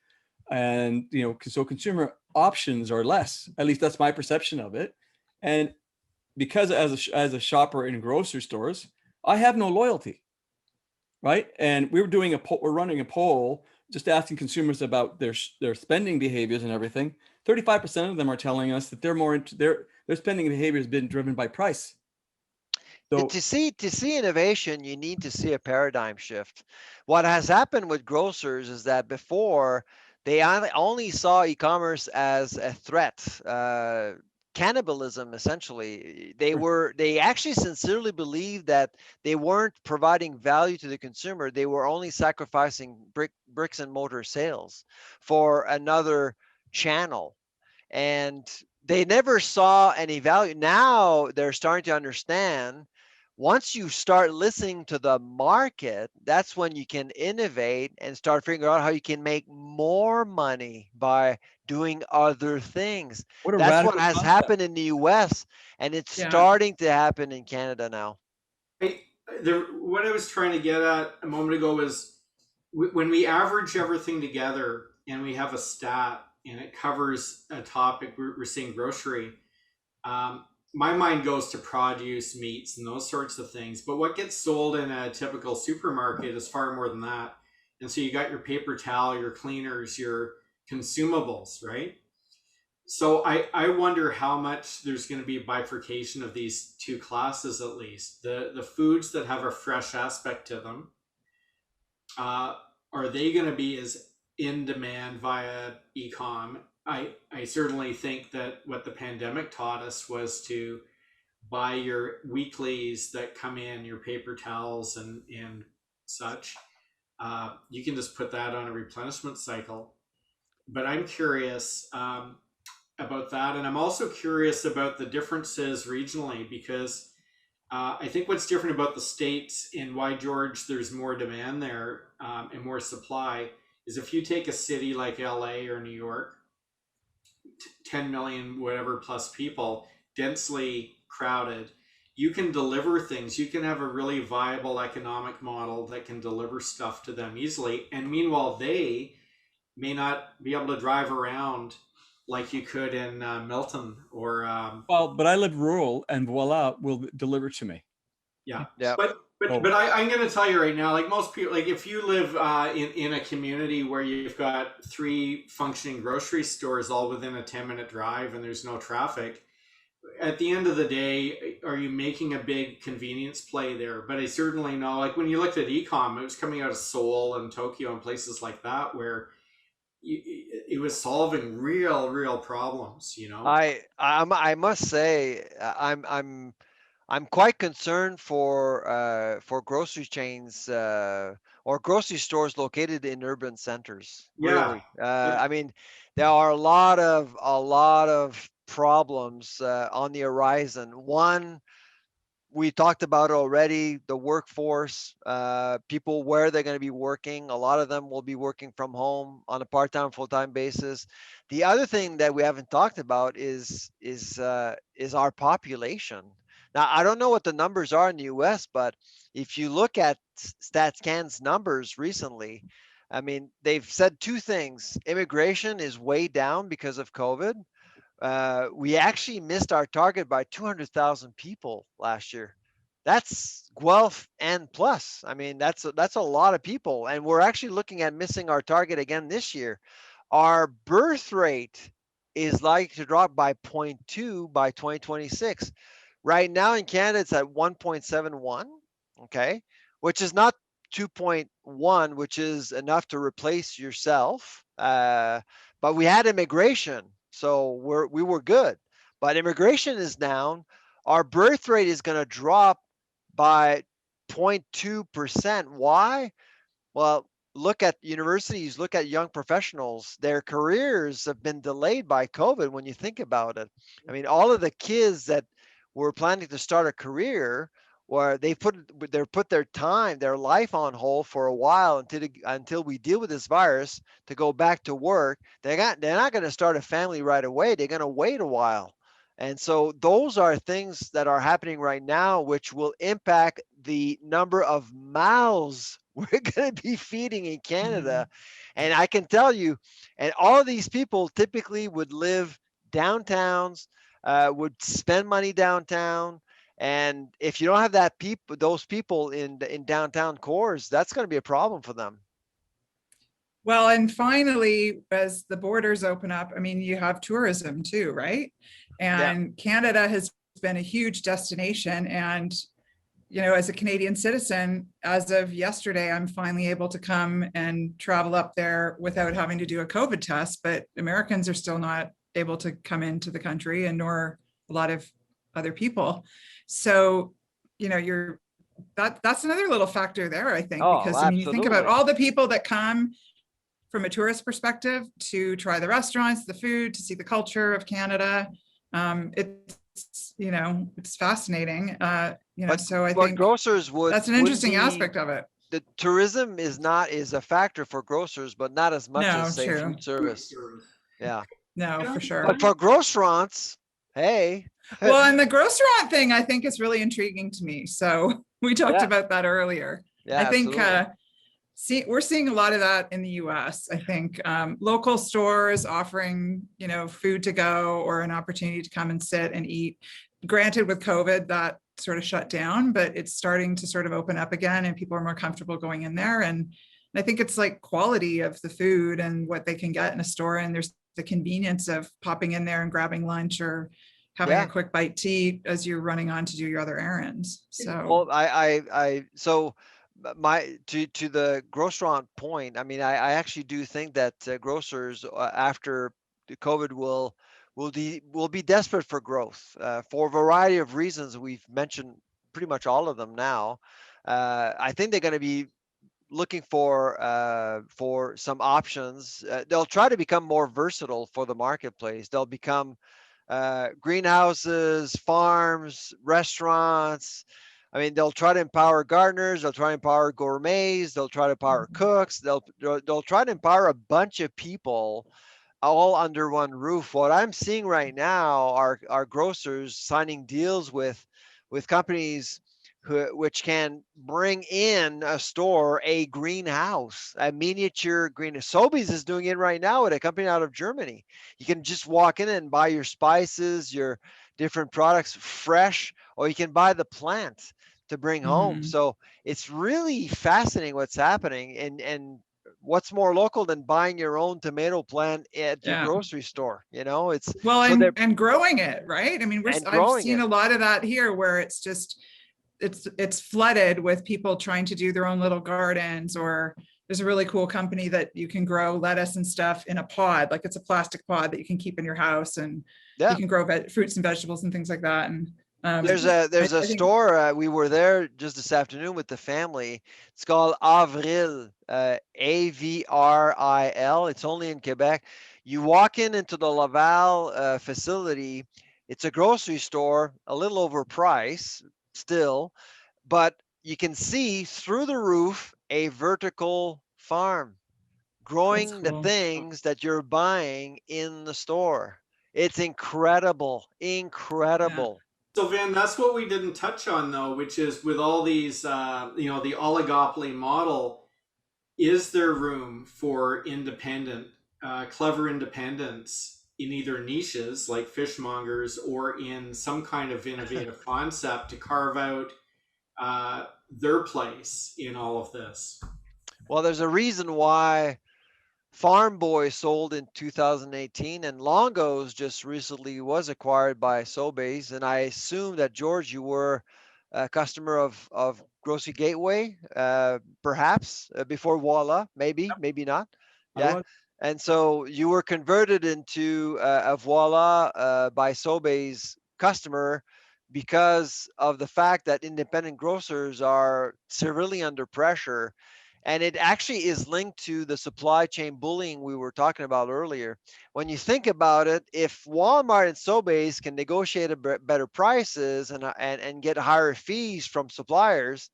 And, you know, so consumer options are less. At least that's my perception of it. And because as a shopper in grocery stores, I have no loyalty, right? And we're running a poll just asking consumers about their spending behaviors and everything. 35% of them are telling us that they're more into their spending behavior has been driven by price. So To see innovation, you need to see a paradigm shift. What has happened with grocers is that before they only saw e-commerce as a threat, cannibalism essentially. They actually sincerely believed that they weren't providing value to the consumer. They were only sacrificing bricks and mortar sales for another channel. And they never saw any value. Now they're starting to understand, once you start listening to the market, that's when you can innovate and start figuring out how you can make more money by doing other things. what a That's what radical has concept. happened in the US, and it's Yeah. starting to happen in Canada now. What I was trying to get at a moment ago was when we average everything together and we have a stat and it covers a topic, we're seeing grocery. My mind goes to produce, meats, and those sorts of things. But what gets sold in a typical supermarket is far more than that. And so you got your paper towel, your cleaners, your consumables, right? So I wonder how much there's going to be a bifurcation of these two classes, at least. The foods that have a fresh aspect to them, are they going to be as in demand via e-com? I certainly think that what the pandemic taught us was to buy your weeklies that come in, your paper towels and such. You can just put that on a replenishment cycle. But I'm curious about that. And I'm also curious about the differences regionally, because I think what's different about the States and why, George, there's more demand there and more supply is if you take a city like LA or New York, 10 million, whatever plus people, densely crowded, you can deliver things. You can have a really viable economic model that can deliver stuff to them easily. And meanwhile, they may not be able to drive around like you could in Milton or well, but I live rural, and voila, will deliver to me. yeah. Yeah. But I'm going to tell you right now, like most people, like if you live in a community where you've got 3 functioning grocery stores all within a 10-minute drive and there's no traffic, at the end of the day, are you making a big convenience play there? But I certainly know, like when you looked at e-com, it was coming out of Seoul and Tokyo and places like that where it was solving real problems, you know? I must say, I'm quite concerned for grocery chains or grocery stores located in urban centers. Yeah. Really, I mean, there are a lot of problems on the horizon. One we talked about already, the workforce, people where they're going to be working. A lot of them will be working from home on a part-time, full-time basis. The other thing that we haven't talked about is our population. Now, I don't know what the numbers are in the U.S., but if you look at StatsCan's numbers recently, I mean, they've said two things. Immigration is way down because of COVID. We actually missed our target by 200,000 people last year. That's Guelph and plus. I mean, that's a lot of people, and we're actually looking at missing our target again this year. Our birth rate is likely to drop by 0.2 by 2026. Right now in Canada, it's at 1.71. Okay, which is not 2.1, which is enough to replace yourself. But we had immigration, so we were good. But immigration is down. Our birth rate is going to drop by 0.2%. Why? Well, look at universities, look at young professionals. Their careers have been delayed by COVID when you think about it. I mean, all of the kids that were planning to start a career, where they put their time, their life on hold for a while until we deal with this virus to go back to work. They're not going to start a family right away. They're going to wait a while. And so those are things that are happening right now, which will impact the number of mouths we're going to be feeding in Canada. And I can tell you, and all of these people typically would live downtowns, would spend money downtown. And if you don't have those people in downtown cores, that's going to be a problem for them. Well, and finally, as the borders open up, I mean, you have tourism too, right? And Canada has been a huge destination. And, you know, as a Canadian citizen, as of yesterday, I'm finally able to come and travel up there without having to do a COVID test. But Americans are still not able to come into the country, and nor a lot of other people. So, you know, that's another little factor there, I think, because I mean, you think about all the people that come from a tourist perspective to try the restaurants, the food, to see the culture of Canada. It's, you know, it's fascinating. You know, but, so I think grocers that's an interesting aspect of it. The tourism is a factor for grocers, but not as much as say food service. Yeah. No, for sure. But for grocerants, hey. Well, and the grocerant thing, I think, is really intriguing to me. So we talked about that earlier. Yeah, I think we're seeing a lot of that in the US. I think local stores offering, you know, food to go or an opportunity to come and sit and eat. Granted, with COVID, that sort of shut down, but it's starting to sort of open up again, and people are more comfortable going in there. And I think it's like quality of the food and what they can get in a store. And there's the convenience of popping in there and grabbing lunch or having a quick bite to eat as you're running on to do your other errands. So, well, so to the grocerant point, I mean, I actually do think that grocers after the COVID will be desperate for growth for a variety of reasons. We've mentioned pretty much all of them now. I think they're going to be looking for some options. They'll try to become more versatile for the marketplace. They'll become greenhouses, farms, restaurants. I mean, they'll try to empower gardeners. They'll try to empower gourmets. They'll try to empower cooks. They'll try to empower a bunch of people all under one roof. What I'm seeing right now are grocers signing deals with companies which can bring in a store, a greenhouse, a miniature greenhouse. Sobeys is doing it right now with a company out of Germany. You can just walk in and buy your spices, your different products fresh, or you can buy the plant to bring home. So it's really fascinating what's happening. And what's more local than buying your own tomato plant at your grocery store? You know, it's and growing it, right? I mean, I've seen a lot of that here, where it's just it's flooded with people trying to do their own little gardens. Or there's a really cool company that you can grow lettuce and stuff in a pod, like it's a plastic pod that you can keep in your house, and you can grow fruits and vegetables and things like that. And there's a store. We were there just this afternoon with the family. It's called Avril, Avril. It's only in Quebec. You walk into the Laval facility. It's a grocery store, a little overpriced still, but you can see through the roof a vertical farm growing the cool. things that you're buying in the store. It's incredible, incredible. So Van, that's what we didn't touch on though, which is with all these, the oligopoly model, is there room for independent, clever independence in either niches like fishmongers or in some kind of innovative concept to carve out their place in all of this? Well, there's a reason why Farm Boy sold in 2018, and Longo's just recently was acquired by Sobeys. And I assume that, George, you were a customer of Grocery Gateway, perhaps before Voila, maybe not. I Yeah. was. And so you were converted into a Voila by Sobeys customer because of the fact that independent grocers are severely under pressure, and it actually is linked to the supply chain bullying we were talking about earlier. When you think about it, if Walmart and Sobeys can negotiate better prices and get higher fees from suppliers,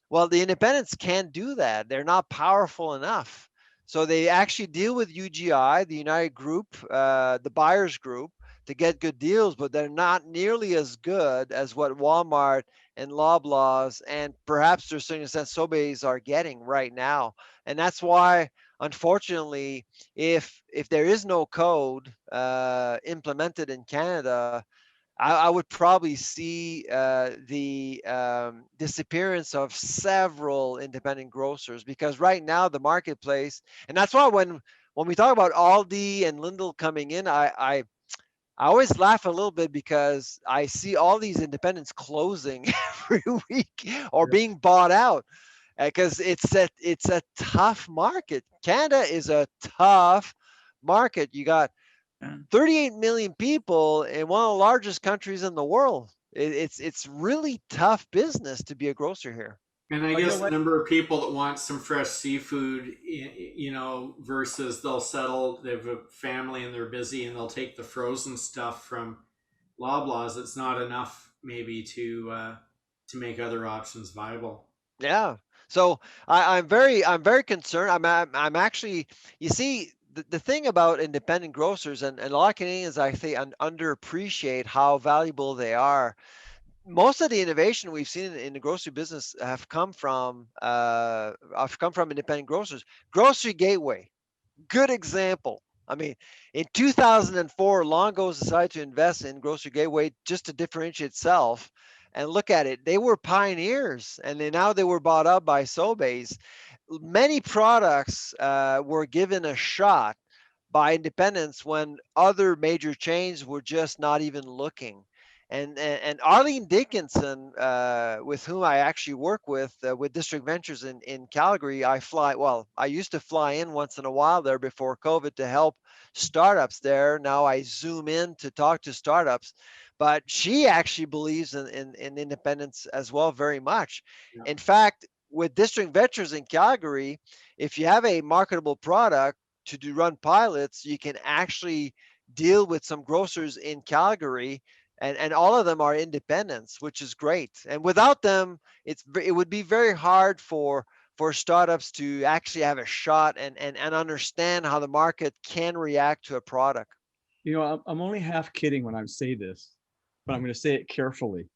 well, the independents can't do that. They're not powerful enough. So they actually deal with UGI, the United Group, the buyers group, to get good deals, but they're not nearly as good as what Walmart and Loblaws and perhaps to a certain extent Sobeys are getting right now. And that's why, unfortunately, if there is no code implemented in Canada, I would probably see the disappearance of several independent grocers, because right now the marketplace, and that's why when we talk about Aldi and Lidl coming in, I always laugh a little bit because I see all these independents closing every week or being bought out, because it's a tough market. Canada is a tough market. You got 38 million people in one of the largest countries in the world. It's really tough business to be a grocer here. And I Oh, you know guess the what? number of people that want some fresh seafood, versus they'll settle, they have a family and they're busy and they'll take the frozen stuff from Loblaws. It's not enough maybe to make other options viable. Yeah. So I'm very concerned. I'm actually, you see, the thing about independent grocers, and a lot of Canadians, I think, underappreciate how valuable they are. Most of the innovation we've seen in the grocery business have come from independent grocers. Grocery Gateway, good example. I mean, in 2004, Longo's decided to invest in Grocery Gateway just to differentiate itself. And look at it, they were pioneers, and now they were bought up by Sobeys. Many products were given a shot by independents when other major chains were just not even looking. And Arlene Dickinson, with whom I actually work with District Ventures in Calgary, I used to fly in once in a while there before COVID to help startups there. Now I zoom in to talk to startups, but she actually believes in independence as well, very much. Yeah. In fact, with District Ventures in Calgary, if you have a marketable product to run pilots, you can actually deal with some grocers in Calgary, and all of them are independents, which is great. And without them, it would be very hard for startups to actually have a shot and understand how the market can react to a product. I'm only half kidding when I say this, but I'm going to say it carefully.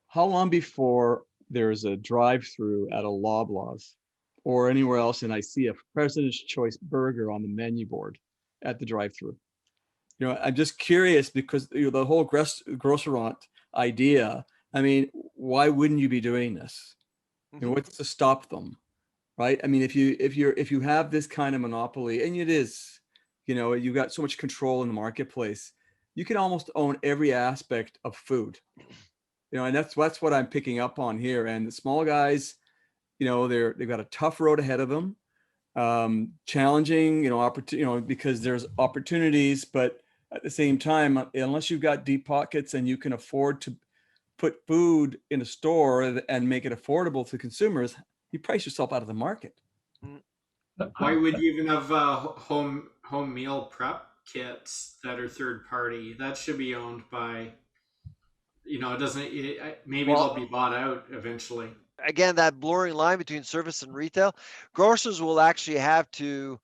How long before there's a drive-through at a Loblaws or anywhere else and I see a President's Choice burger on the menu board at the drive-through? I'm just curious because the whole grocerant idea, I mean, why wouldn't you be doing this? What's to stop them? Right? I mean, if you have this kind of monopoly, and it is, you've got so much control in the marketplace, you can almost own every aspect of food. And that's what I'm picking up on here. And the small guys, they've got a tough road ahead of them, challenging, because there's opportunities, but at the same time, unless you've got deep pockets and you can afford to put food in a store and make it affordable to consumers, you price yourself out of the market. Why would you even have home meal prep kits that are third party? That should be owned by it doesn't. Maybe Well, they'll be bought out eventually. again, that blurring line between service and retail, grocers will actually have to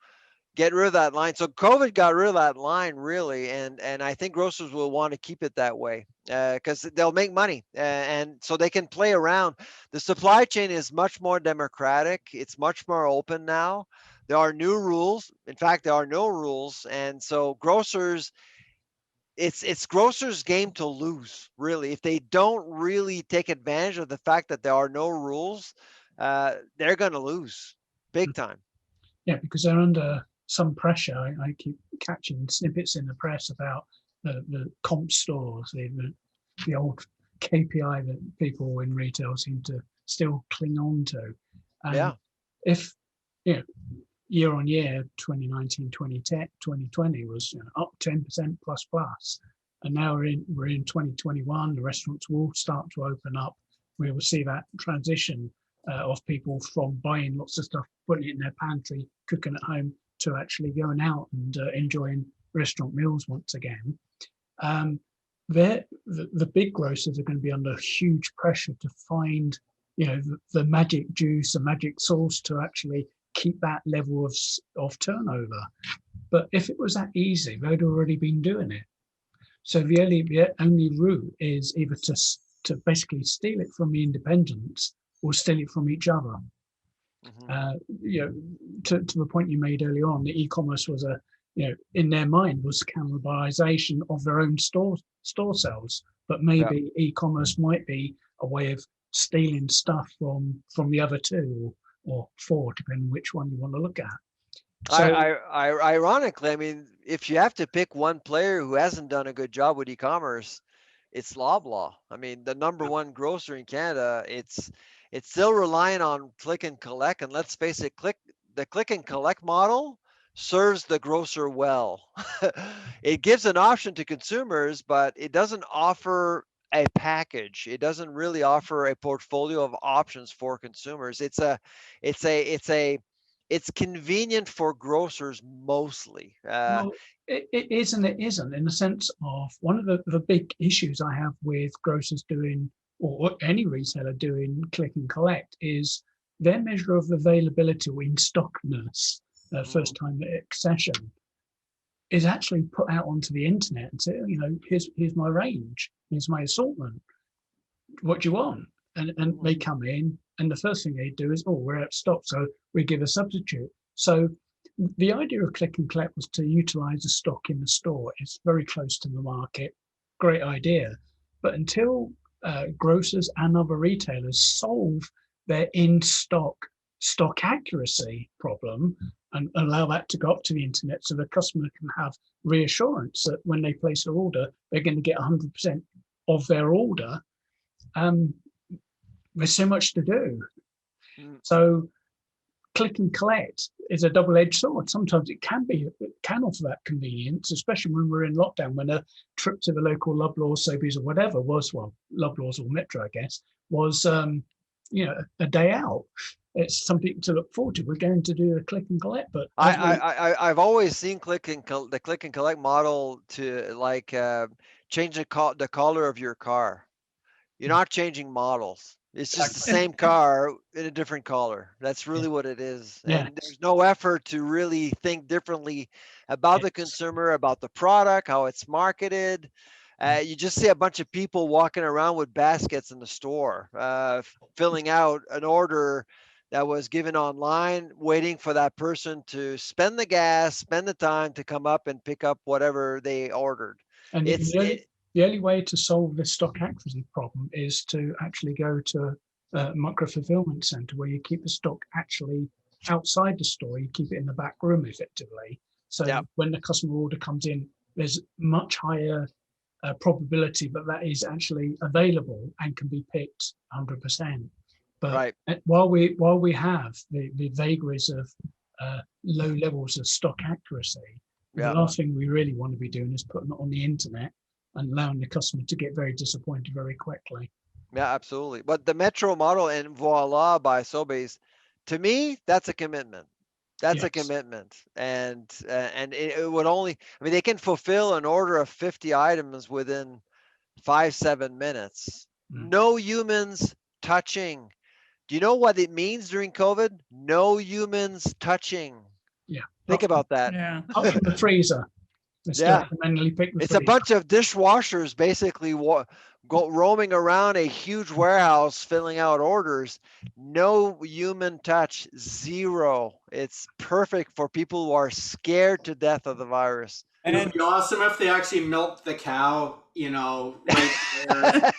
get rid of that line. So COVID got rid of that line really, and I think grocers will want to keep it that way because they'll make money, and so they can play around. The supply chain is much more democratic. It's much more open now. There are new rules. In fact, there are no rules, and so grocers. It's grocers' game to lose, really. If they don't really take advantage of the fact that there are no rules, they're going to lose big time. Yeah, because they're under some pressure. I keep catching snippets in the press about the comp stores, the old KPI that people in retail seem to still cling on to. And Yeah. if, you know, year on year, 2019, 2010, 2020 was up 10% plus plus. And now we're in 2021, the restaurants will start to open up. We will see that transition of people from buying lots of stuff, putting it in their pantry, cooking at home, to actually going out and enjoying restaurant meals once again. The big grocers are going to be under huge pressure to find, the magic juice, the magic sauce to actually keep that level of turnover. But if it was that easy, they'd already been doing it. So the only route is either to basically steal it from the independents or steal it from each other. To the point you made earlier on, the e-commerce was in their mind was cannibalization of their own store sales, but maybe e-commerce might be a way of stealing stuff from the other two or four, depending on which one you want to look at. So, Ironically, I mean, if you have to pick one player who hasn't done a good job with e-commerce, it's Loblaw. I mean, the number one grocer in Canada, it's still relying on click and collect. And let's face it, the click and collect model serves the grocer well. It gives an option to consumers, but it doesn't offer a package. It doesn't really offer a portfolio of options for consumers. It's convenient for grocers mostly. well, it is and it isn't, in the sense of one of the big issues I have with grocers doing, or any retailer doing click and collect, is their measure of availability or in stockness, first time accession, is actually put out onto the internet and say, here's my range, here's my assortment, what do you want? And they come in, and the first thing they do is, we're out of stock, so we give a substitute. So the idea of click and collect was to utilize the stock in the store. It's very close to the market. Great idea. But until grocers and other retailers solve their in-stock accuracy problem and allow that to go up to the internet so the customer can have reassurance that when they place their order, they're going to get 100% of their order, there's so much to do. So click and collect is a double-edged sword. Sometimes it can offer that convenience, especially when we're in lockdown, when a trip to the local Loblaws, Sobeys or whatever Loblaws or Metro, I guess, was a day out. It's something to look forward to. We're going to do a click and collect, but I've always seen the click and collect model to change the color of your car. You're not changing models. It's just the same car in a different color. That's really what it is. Yeah. And there's no effort to really think differently about the consumer, about the product, how it's marketed. You just see a bunch of people walking around with baskets in the store, filling out an order that was given online, waiting for that person to spend the gas, spend the time to come up and pick up whatever they ordered. And the only way to solve this stock accuracy problem is to actually go to a micro fulfillment center where you keep the stock actually outside the store. You keep it in the back room effectively. So when the customer order comes in, there's much higher probability that is actually available and can be picked 100%. But while we have the vagaries of low levels of stock accuracy, the last thing we really want to be doing is putting it on the internet and allowing the customer to get very disappointed very quickly. Yeah, absolutely. But the Metro model and Voila by Sobeys, to me, that's a commitment. That's a commitment. And it would only, they can fulfill an order of 50 items within 5-7 minutes. Mm. No humans touching. Do you know what it means during COVID? No humans touching. Yeah. Think about that. Yeah. Up from the freezer. Let's Yeah. manually pick the It's a freezer. bunch of dishwashers basically go roaming around a huge warehouse filling out orders. No human touch, zero. It's perfect for people who are scared to death of the virus. It And would be awesome if they actually milked the cow, right there.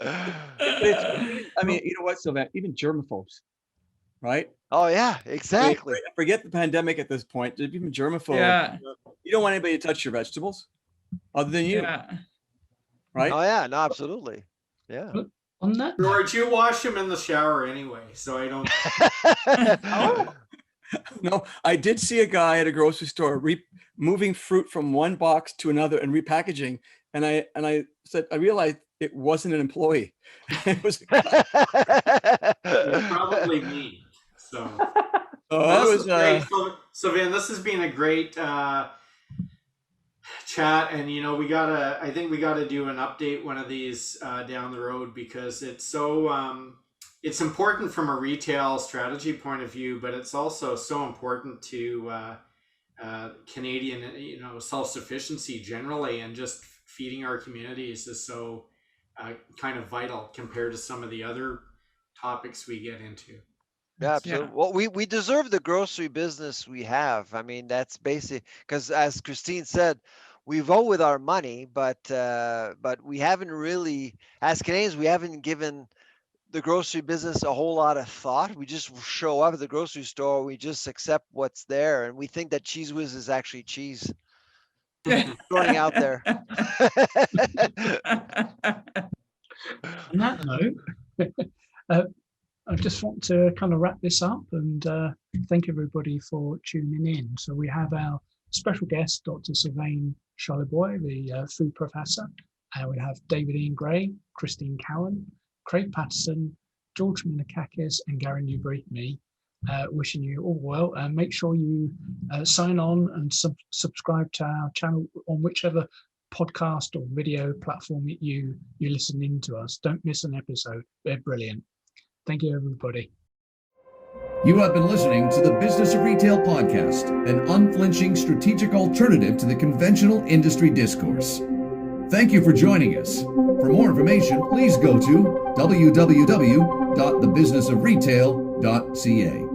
I mean, you know what, Sylvain, even germaphobes, right? Oh yeah, I mean, exactly. forget the pandemic at this point. Even germaphobes, Yeah. you don't want anybody to touch your vegetables other than you, Yeah. right? Oh yeah, no, absolutely. Yeah. On that note, George, you wash them in the shower anyway, so I don't. Oh. No, I did see a guy at a grocery store moving fruit from one box to another and repackaging. And I said, I realized it wasn't an employee. It was, It's probably me. So, that this was, is great. So Van, this has been a great chat, and I think we gotta do an update one of these down the road, because it's so it's important from a retail strategy point of view, but it's also so important to Canadian self-sufficiency generally, and just feeding our communities is so kind of vital compared to some of the other topics we get into. Yeah, absolutely. Yeah. Well, we deserve the grocery business we have. I mean, that's basic, because as Christine said, we vote with our money, but we haven't really, as Canadians, we haven't given the grocery business a whole lot of thought. We just show up at the grocery store, we just accept what's there, and we think that Cheese Whiz is actually cheese. Throwing out there. on that note, I just want to kind of wrap this up and thank everybody for tuning in. So we have our special guest, Dr. Sylvain Charlebois, the food professor. We have David Ian Gray, Christine Cowan, Craig Patterson, George Minakakis, and Gary Newbury, me, wishing you all well. And make sure you sign on and subscribe to our channel on whichever podcast or video platform that you listen in to us. Don't miss an episode. They're brilliant. Thank you, everybody. You have been listening to the Business of Retail podcast, an unflinching strategic alternative to the conventional industry discourse. Thank you for joining us. For more information, please go to www.thebusinessofretail.ca.